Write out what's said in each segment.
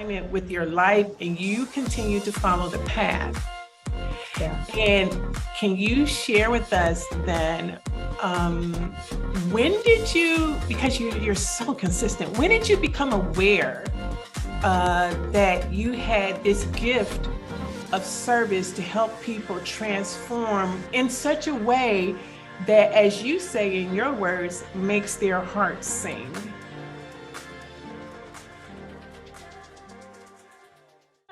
alignment with your life and you continue to follow the path. Yeah. And can you share with us then, when did you, because you're so consistent, when did you become aware that you had this gift of service to help people transform in such a way that, as you say in your words, makes their hearts sing?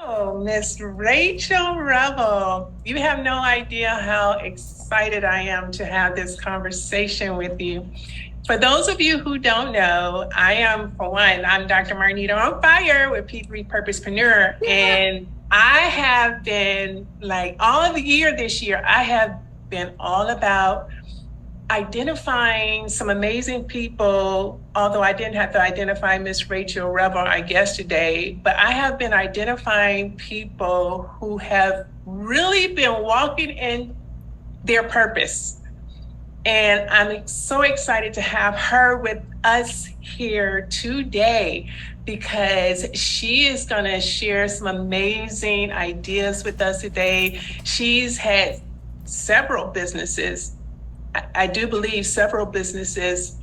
Oh, Miss Rachel Revill, you have no idea how excited I am to have this conversation with you. For those of you who don't know, I am, for one, I'm Dr. Marnita on Fire with P3 Purposepreneur. And I have been, like, all of the year this year, I have been all about identifying some amazing people, although I didn't have to identify Miss Rachel Revill, I guess, today, but I have been identifying people who have really been walking in their purpose. And I'm so excited to have her with us here today because she is going to share some amazing ideas with us today. She's had several businesses, I do believe several businesses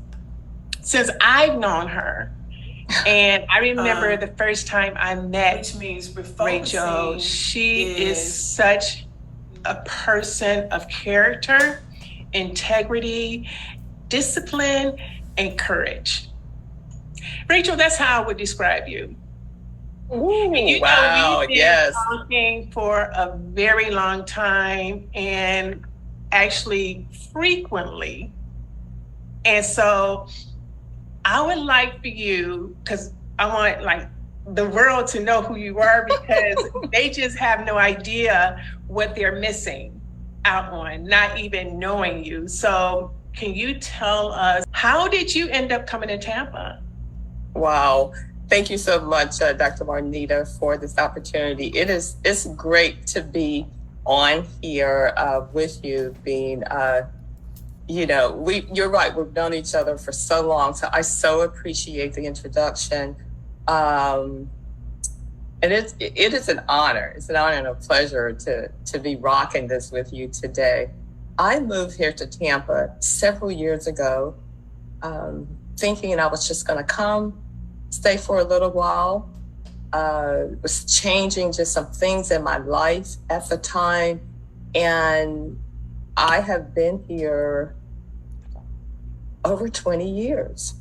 since I've known her. And I remember the first time I met Rachel, she is such a person of character, integrity, discipline, and courage. Rachel, that's how I would describe you. Ooh, And you wow, know, we've been yes. talking for a very long time and actually frequently. And so I would like for you, because I want like the world to know who you are, because they just have no idea what they're missing out on, not even knowing you. So can you tell us, how did you end up coming to Tampa? Wow. Thank you so much, Dr. Marnita, for this opportunity. It's great to be on here with you, being you're right, we've known each other for so long. So I so appreciate the introduction. And it is an honor. It's an honor and a pleasure to be rocking this with you today. I moved here to Tampa several years ago, thinking I was just going to come, stay for a little while. Was changing just some things in my life at the time. And I have been here over 20 years.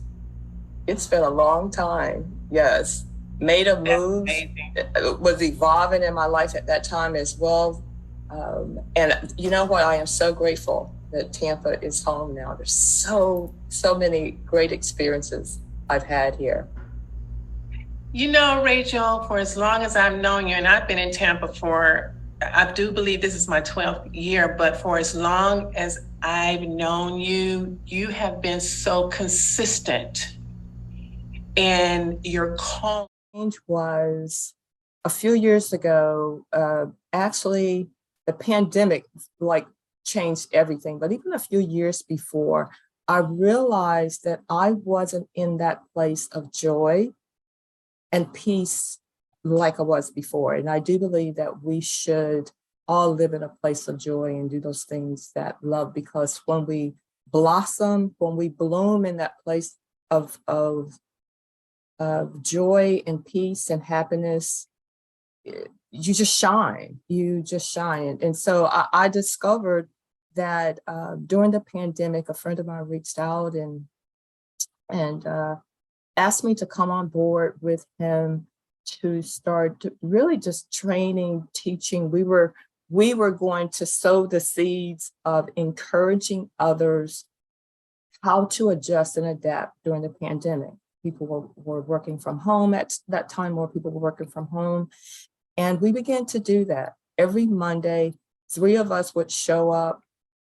It's been a long time. Yes. Made a move. Was evolving in my life at that time as well. And you know what? I am so grateful that Tampa is home now. There's so many great experiences I've had here. You know, Rachel, for as long as I've known you, and I've been in Tampa for, I do believe this is my 12th year, but for as long as I've known you, you have been so consistent in your call. Change was a few years ago. Actually, the pandemic changed everything, but even a few years before, I realized that I wasn't in that place of joy and peace like I was before. And I do believe that we should all live in a place of joy and do those things that love, because when we blossom, when we bloom in that place of joy and peace and happiness, you just shine. And so I discovered that during the pandemic, a friend of mine reached out and asked me to come on board with him to start really just training, teaching. We were going to sow the seeds of encouraging others how to adjust and adapt during the pandemic. People were working from home at that time, more people were working from home. And we began to do that. Every Monday, 3 of us would show up,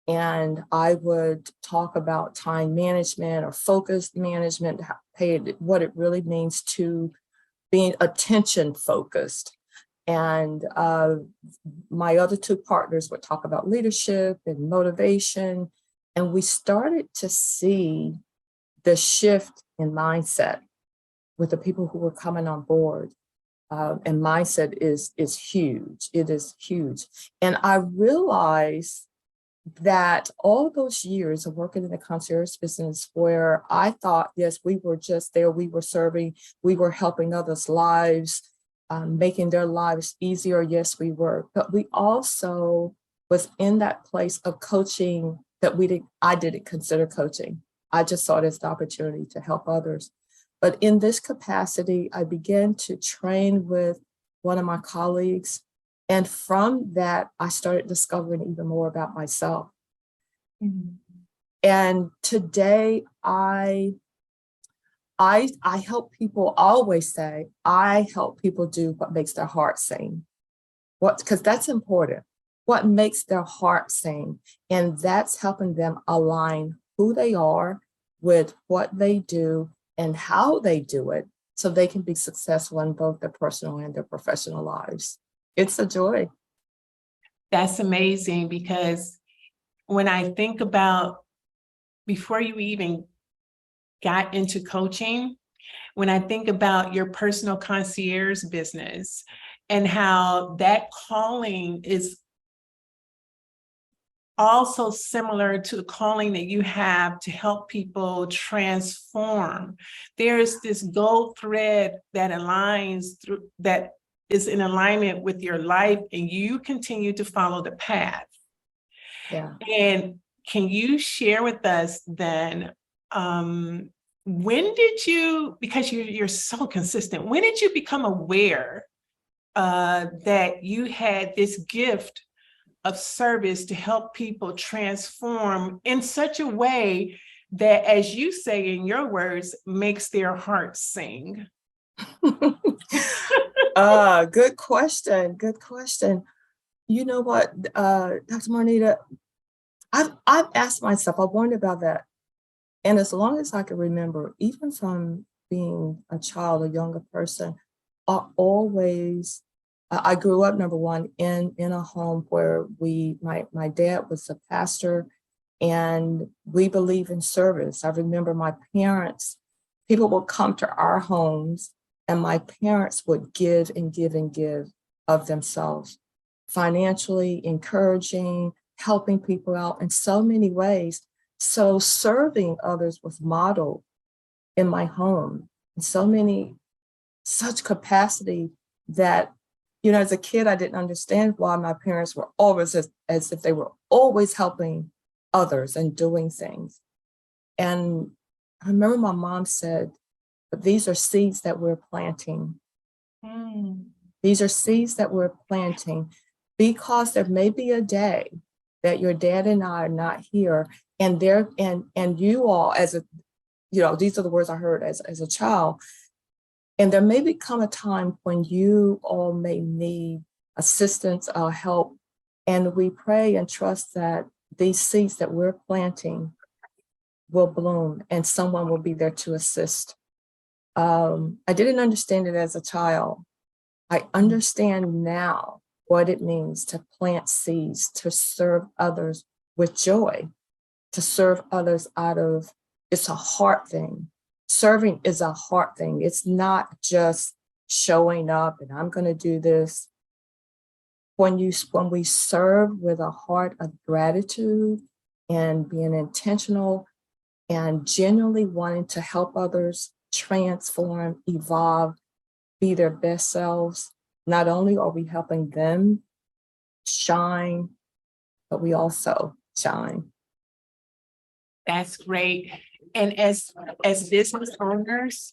and I would talk about time management or focus management, what it really means to being attention focused. And my other 2 partners would talk about leadership and motivation. And we started to see the shift in mindset with the people who were coming on board. and mindset is huge. It is huge. And I realized that all those years of working in the concierge business where I thought, yes, we were just there, we were serving, we were helping others' lives, making their lives easier. Yes, we were, but we also was in that place of coaching that I didn't consider coaching. I just saw it as the opportunity to help others. But in this capacity, I began to train with one of my colleagues. And from that, I started discovering even more about myself. Mm-hmm. And today, I help people, always say, I help people do what makes their heart sing. Because that's important. What makes their heart sing. And that's helping them align who they are with what they do and how they do it so they can be successful in both their personal and their professional lives. It's a joy. That's amazing, because when I think about before you even got into coaching, when I think about your personal concierge business and how that calling is also similar to the calling that you have to help people transform. There's this gold thread that aligns through, that is in alignment with your life, and you continue to follow the path. Yeah. And can you share with us then, when did you, because you're so consistent, when did you become aware that you had this gift of service to help people transform in such a way that, as you say in your words, makes their hearts sing? Good question. Good question. You know what, Dr. Marnita, I've asked myself, I wondered about that. And as long as I can remember, even from being a child, a younger person, I grew up, number one, in a home where my dad was a pastor, and we believe in service. I remember my parents, people would come to our homes, and my parents would give and give and give of themselves, financially, encouraging, helping people out in so many ways. So serving others was modeled in my home in such capacity that, you know, as a kid, I didn't understand why my parents were always as if they were always helping others and doing things. And I remember my mom said, but these are seeds that we're planting. These are seeds that we're planting, because there may be a day that your dad and I are not here, and you all, as a, you know, these are the words I heard as a child. And there may become a time when you all may need assistance or help. And we pray and trust that these seeds that we're planting will bloom and someone will be there to assist. I didn't understand it as a child. I understand now what it means to plant seeds, to serve others with joy, to serve others it's a heart thing. Serving is a heart thing. It's not just showing up and I'm going to do this. When we serve with a heart of gratitude and being intentional and genuinely wanting to help others transform, evolve, be their best selves, not only are we helping them shine, but we also shine. That's great. And as business owners,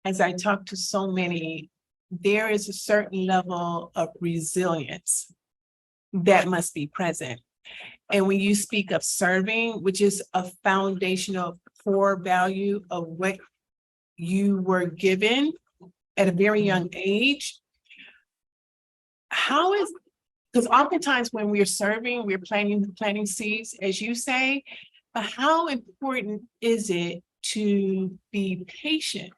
as I talk to so many, there is a certain level of resilience that must be present. And when you speak of serving, which is a foundational core value of what you were given at a very young age, because oftentimes when we're serving, we're planting seeds, as you say, but how important is it to be patient?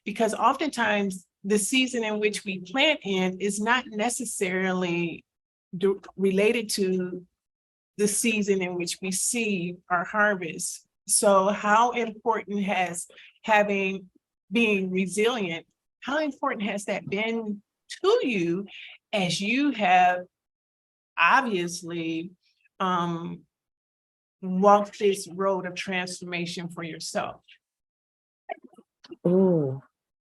Because oftentimes the season in which we plant in is not necessarily related to the season in which we see our harvest. So how important has being resilient How important has that been to you as you have obviously walked this road of transformation for yourself? Ooh,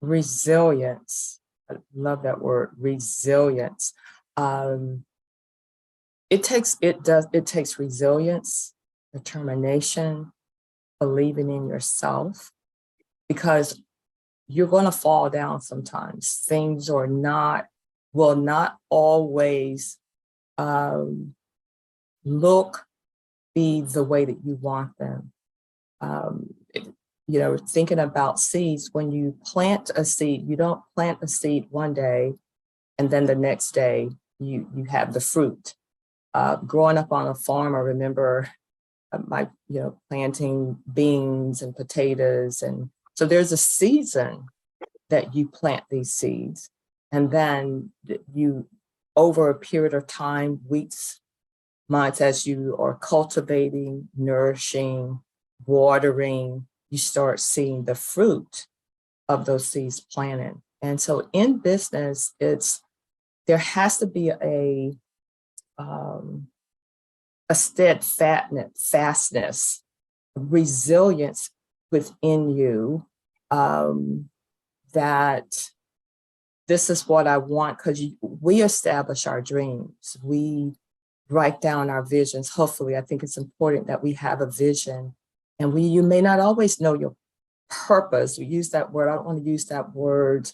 resilience. I love that word, resilience. Um, it takes resilience, determination, believing in yourself, because you're going to fall down sometimes. Things will not always look, be the way that you want them. Thinking about seeds, when you plant a seed, you don't plant a seed one day and then the next day you have the fruit. Growing up on a farm, I remember planting beans and potatoes. And so there's a season that you plant these seeds. And then you, over a period of time, weeks, months, as you are cultivating, nourishing, watering, you start seeing the fruit of those seeds planted. And so in business, there has to be a steadfastness, resilience within you, that this is what I want, because we establish our dreams. We write down our visions. Hopefully, I think it's important that we have a vision, and you may not always know your purpose. We use that word. I don't want to use that word.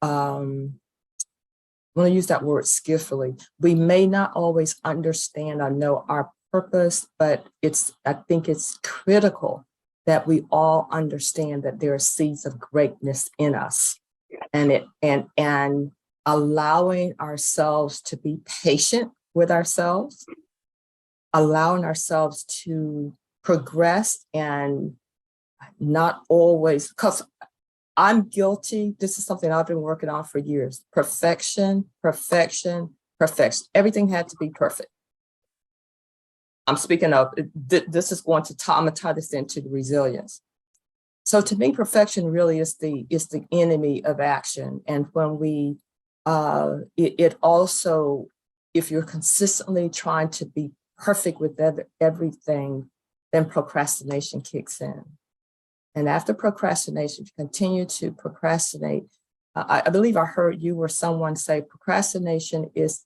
I want to use that word skillfully. We may not always understand or know our purpose, but I think it's critical that we all understand that there are seeds of greatness in us, and allowing ourselves to be patient with ourselves, allowing ourselves to progress, and not always, because I'm guilty. This is something I've been working on for years. Perfection, perfection, perfection. Everything had to be perfect. I'm speaking of, this is going to tie this into the resilience. So to me, perfection really is the enemy of action. And when it also, if you're consistently trying to be perfect with everything, then procrastination kicks in. And after procrastination, if you continue to procrastinate, I believe I heard you or someone say procrastination is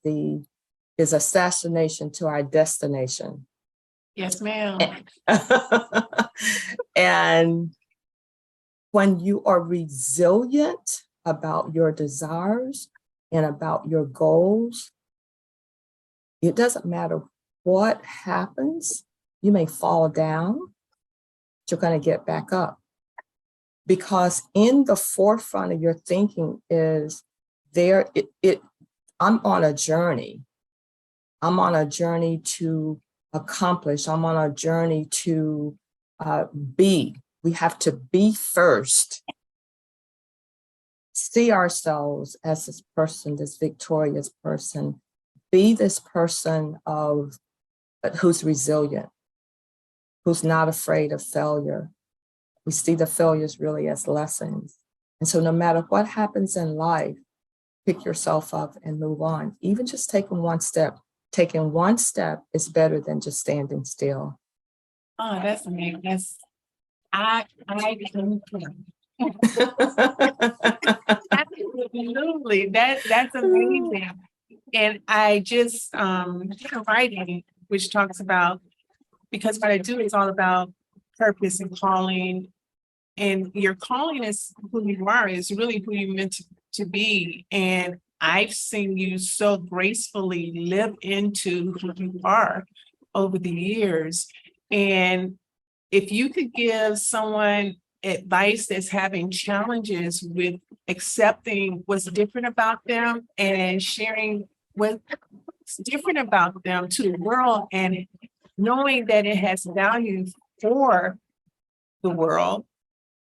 assassination to our destination. Yes, ma'am. And when you are resilient about your desires and about your goals, it doesn't matter what happens. You may fall down, but you're going to get back up. Because in the forefront of your thinking is I'm on a journey. I'm on a journey to accomplish. I'm on a journey to be. We have to be first. See ourselves as this person, this victorious person. Be this person who's resilient, who's not afraid of failure. We see the failures really as lessons. And so no matter what happens in life, pick yourself up and move on. Even just taking one step. Taking one step is better than just standing still. Oh, that's amazing. I absolutely. That's amazing. And I just did a writing which talks about, because what I do is all about purpose and calling. And your calling is who you are, is really who you're meant to be. And I've seen you so gracefully live into who you are over the years. And if you could give someone advice that's having challenges with accepting what's different about them and sharing what's different about them to the world, and knowing that it has value for the world,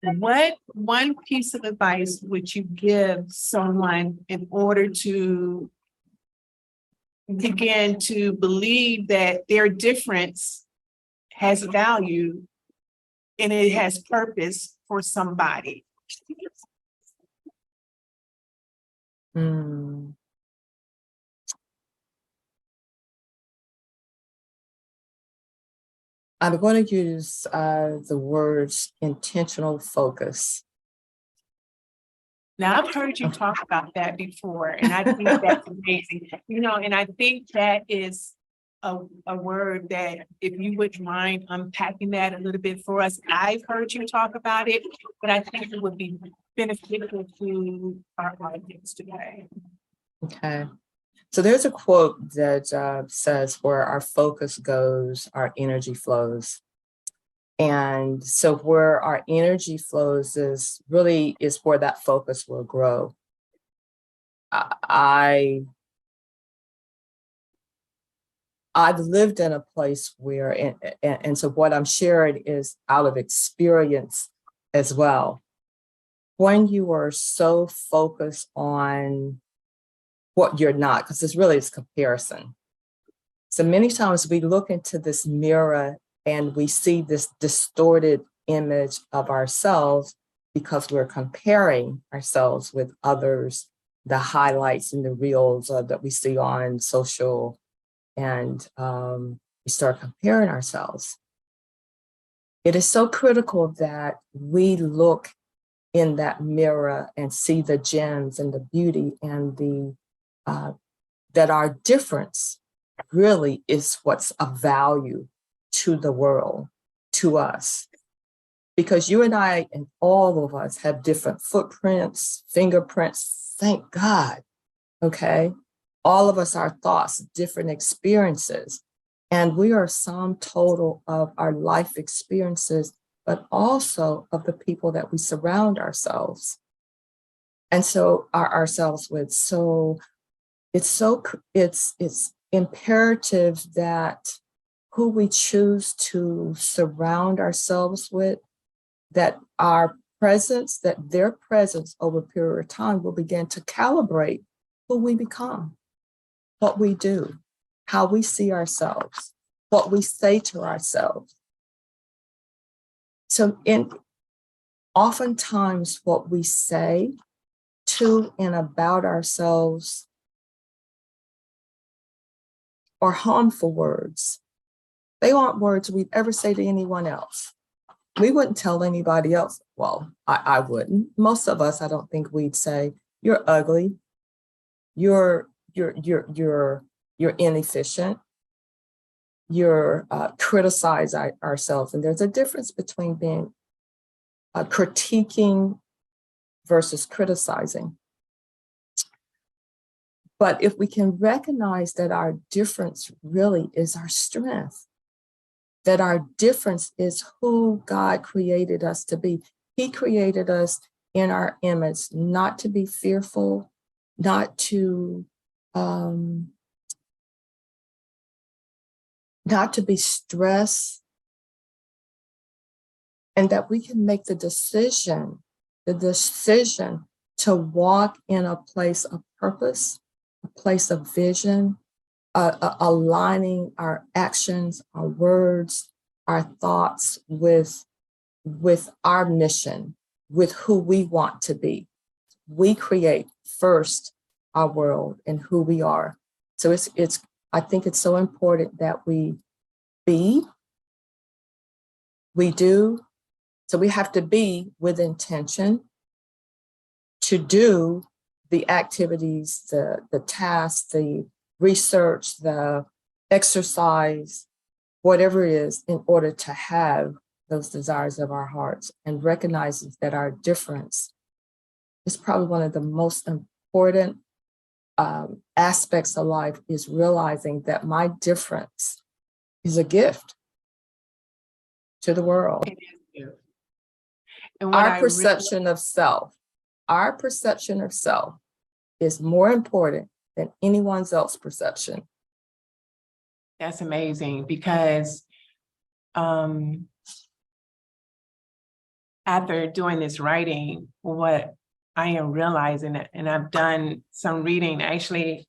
what one piece of advice would you give someone in order to begin to believe that their difference has value and it has purpose for somebody? Mm. I'm going to use the words intentional focus. Now, I've heard you talk about that before, and I think that's amazing. And I think that is a word that, if you wouldn't mind unpacking that a little bit for us. I've heard you talk about it, but I think it would be beneficial to our audience today. Okay. So there's a quote that says, where our focus goes, our energy flows. And so where our energy flows is where that focus will grow. I've lived in a place where, and so what I'm sharing is out of experience as well. When you are so focused on what you're not, because it's comparison. So many times we look into this mirror and we see this distorted image of ourselves because we're comparing ourselves with others, the highlights and the reels that we see on social, and we start comparing ourselves. It is so critical that we look in that mirror and see the gems and the beauty and that our difference really is what's of value to the world, to us. Because you and I and all of us have different footprints, fingerprints, thank God, okay? All of us, our thoughts, different experiences. And we are sum total of our life experiences, but also of the people that we surround ourselves. And so ourselves with. So it's imperative that who we choose to surround ourselves with, that their presence over a period of time will begin to calibrate who we become, what we do, how we see ourselves, what we say to ourselves. So oftentimes what we say to and about ourselves are harmful words. They aren't words we'd ever say to anyone else. We wouldn't tell anybody else. Well, I wouldn't. Most of us, I don't think we'd say, you're ugly, you're inefficient, you're criticize ourselves. And there's a difference between being critiquing versus criticizing. But if we can recognize that our difference really is our strength, that our difference is who God created us to be. He created us in our image, not to be fearful, not to be stressed, and that we can make the decision to walk in a place of purpose, a place of vision, aligning our actions, our words, our thoughts with our mission, with who we want to be. We create first our world and who we are. So I think it's so important that we do. So we have to be with intention, to do the activities, the tasks, the research, the exercise, whatever it is, in order to have those desires of our hearts, and recognizes that our difference is probably one of the most important aspects of life, is realizing that my difference is a gift to the world. And our perception of self is more important than anyone else's perception. That's amazing, because after doing this writing, what I am realizing, and I've done some reading, actually,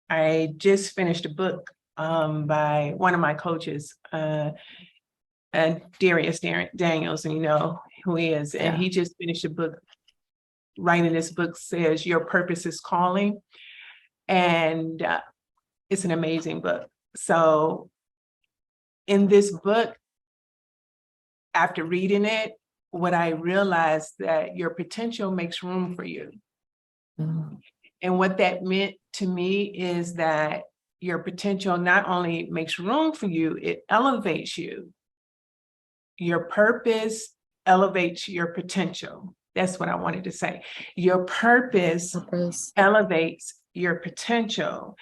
I just finished a book by one of my coaches, Darius Daniels, and you know who he is, and he just finished a book writing this book says Your Purpose is Calling. And it's an amazing book. So in this book, after reading it, what I realized that your potential makes room for you. Mm. And what that meant to me is that your potential not only makes room for you, it elevates you. Your purpose elevates your potential. That's what I wanted to say. Your purpose elevates your potential.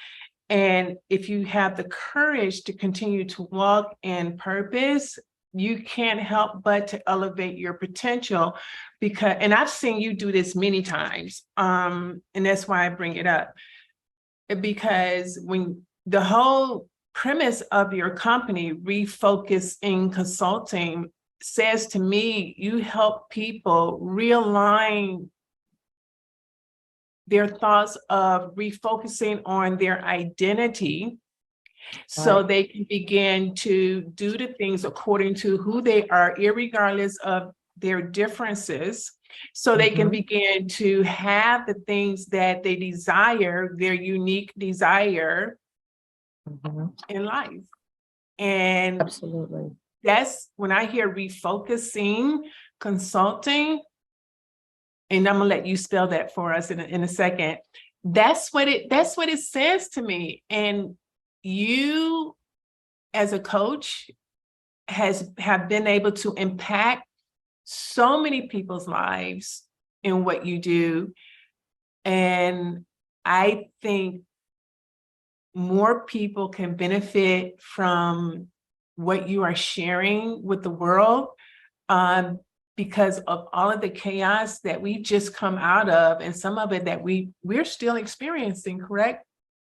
And if you have the courage to continue to walk in purpose, you can't help but to elevate your potential because, and I've seen you do this many times. And that's why I bring it up. Because when the whole premise of your company, Refocus in Consulting, says to me, you help people realign their thoughts of refocusing on their identity so Right. they can begin to do the things according to who they are, irregardless of their differences, so they can begin to have the things that they desire, their unique desire in life. And Absolutely. that's when I hear refocusing consulting, and I'm gonna let you spell that for us in a second. That's what it says to me. And you, as a coach, have been able to impact so many people's lives in what you do. And I think more people can benefit from what you are sharing with the world, because of all of the chaos that we just come out of, and some of it that we're still experiencing, correct?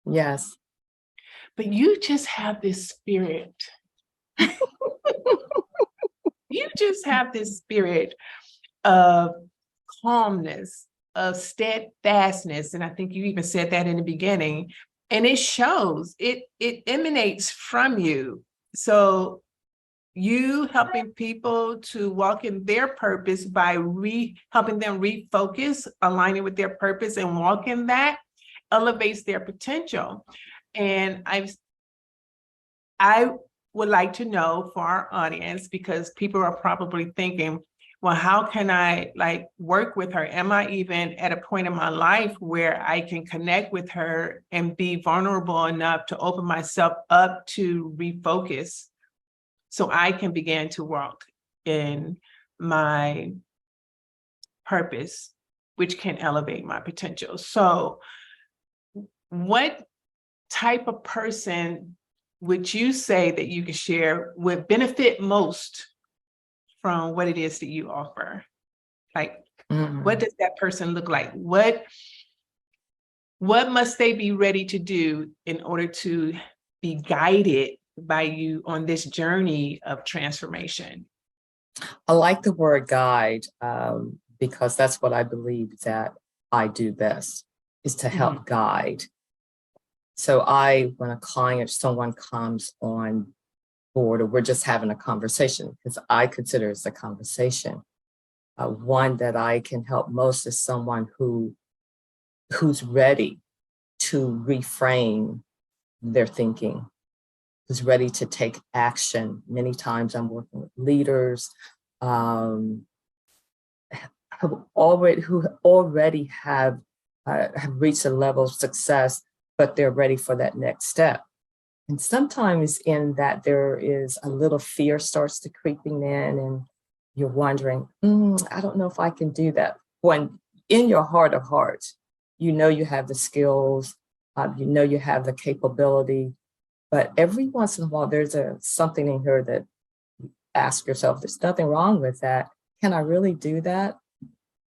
Yes. But you just have this spirit. You just have this spirit of calmness, of steadfastness. And I think you even said that in the beginning. And it shows, it emanates from you. So you helping people to walk in their purpose by helping them refocus, aligning with their purpose and walk in that, elevates their potential. And I would like to know for our audience, because people are probably thinking, well, how can I work with her? Am I even at a point in my life where I can connect with her and be vulnerable enough to open myself up to refocus so I can begin to walk in my purpose, which can elevate my potential? So what type of person would you say that you could share would benefit most from what it is that you offer? What does that person look like? What must they be ready to do in order to be guided by you on this journey of transformation? I like the word guide because that's what I believe that I do best, is to help guide. So when a client, someone comes on board, or we're just having a conversation, because I consider it's a conversation, one that I can help most is someone who's ready to reframe their thinking, who's ready to take action. Many times I'm working with leaders who already have reached a level of success, but they're ready for that next step. And sometimes in that there is a little fear starts to creeping in, and you're wondering, I don't know if I can do that. When in your heart of hearts, you know you have the skills, you know you have the capability, but every once in a while there's something in here that you ask yourself, there's nothing wrong with that. Can I really do that?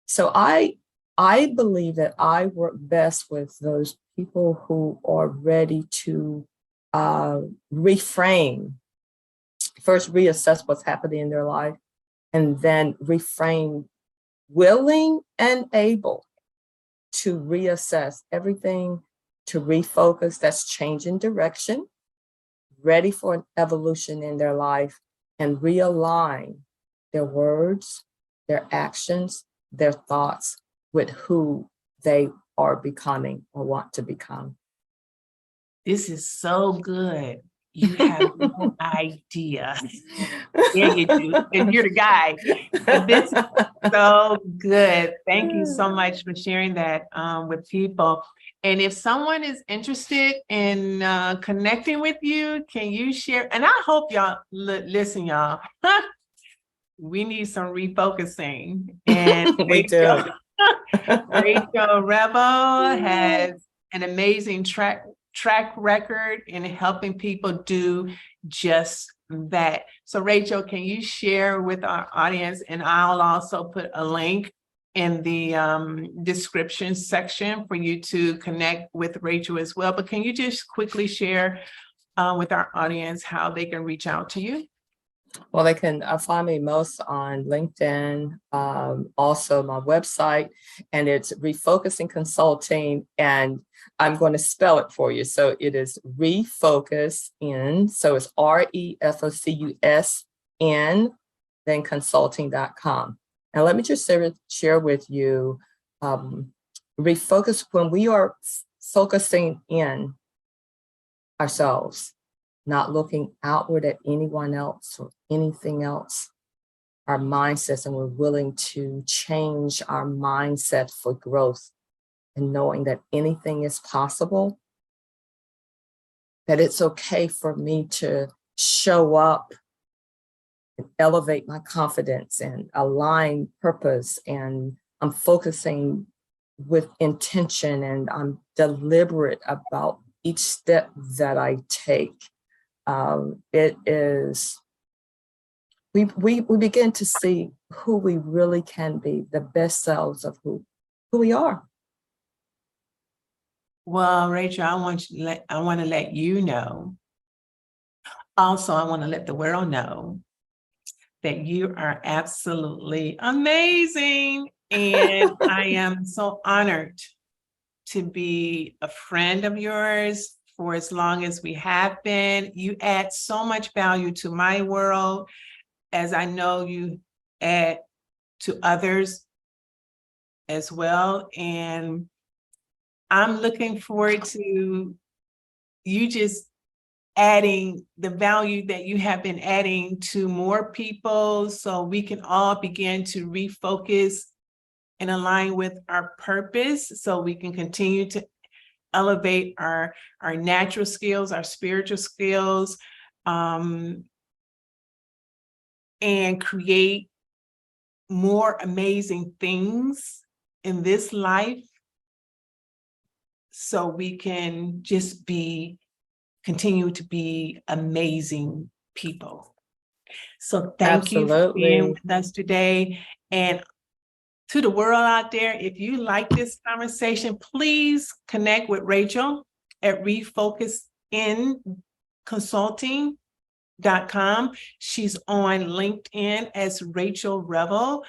So I believe that I work best with those people who are ready to reframe, first reassess what's happening in their life, and then reframe, willing and able to reassess everything, to refocus. That's changing direction, ready for an evolution in their life, and realign their words, their actions, their thoughts with who they are becoming or want to become. This is so good. You have no idea. Yeah, you do. And you're the guy. But this is so good. Thank you so much for sharing that with people. And if someone is interested in connecting with you, can you share? And I hope y'all listen, y'all. We need some refocusing. And We do. Rachel Revill has an amazing track record in helping people do just that. So Rachel, can you share with our audience, and I'll also put a link in the description section for you to connect with Rachel as well. But can you just quickly share with our audience how they can reach out to you? Well, they can find me most on LinkedIn, also my website, and it's Refocusing Consulting, and I'm going to spell it for you. So it is Refocus in, so it's REFOCUSN, then consulting.com. And let me just share with you, refocus, when we are focusing in ourselves, not looking outward at anyone else or anything else, our mindsets, and we're willing to change our mindset for growth and knowing that anything is possible, that it's okay for me to show up and elevate my confidence and align purpose, and I'm focusing with intention and I'm deliberate about each step that I take. It is, we begin to see who we really can be, the best selves of who we are. Well, Rachel, I want to let you know. Also, I want to let the world know that you are absolutely amazing. And I am so honored to be a friend of yours for as long as we have been. You add so much value to my world, as I know you add to others as well. And I'm looking forward to you just adding the value that you have been adding to more people, so we can all begin to refocus and align with our purpose, so we can continue to elevate our natural skills, our spiritual skills, and create more amazing things in this life, so we can just continue to be amazing people. So thank you for being with us today. And to the world out there, if you like this conversation, please connect with Rachel at refocusinconsulting.com. She's on LinkedIn as Rachel Revill.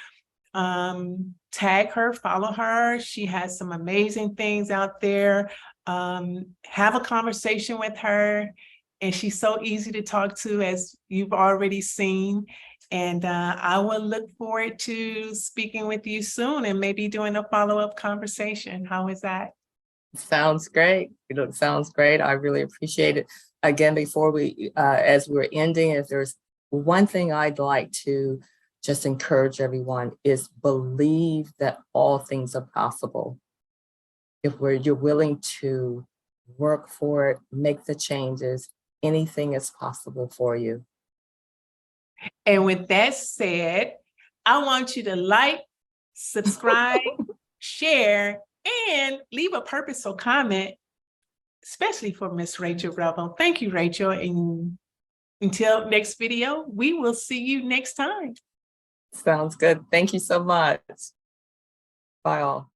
Tag her, follow her. She has some amazing things out there. Have a conversation with her, and she's so easy to talk to, as you've already seen. And I will look forward to speaking with you soon and maybe doing a follow-up conversation. How is that? Sounds great. It sounds great. I really appreciate it. Again, before we, as we're ending, if there's one thing I'd like to just encourage everyone, is believe that all things are possible. If you're willing to work for it, make the changes, anything is possible for you. And with that said, I want you to like, subscribe, share, and leave a purposeful comment, especially for Miss Rachel Revill. Thank you, Rachel. And until next video, we will see you next time. Sounds good. Thank you so much. Bye all.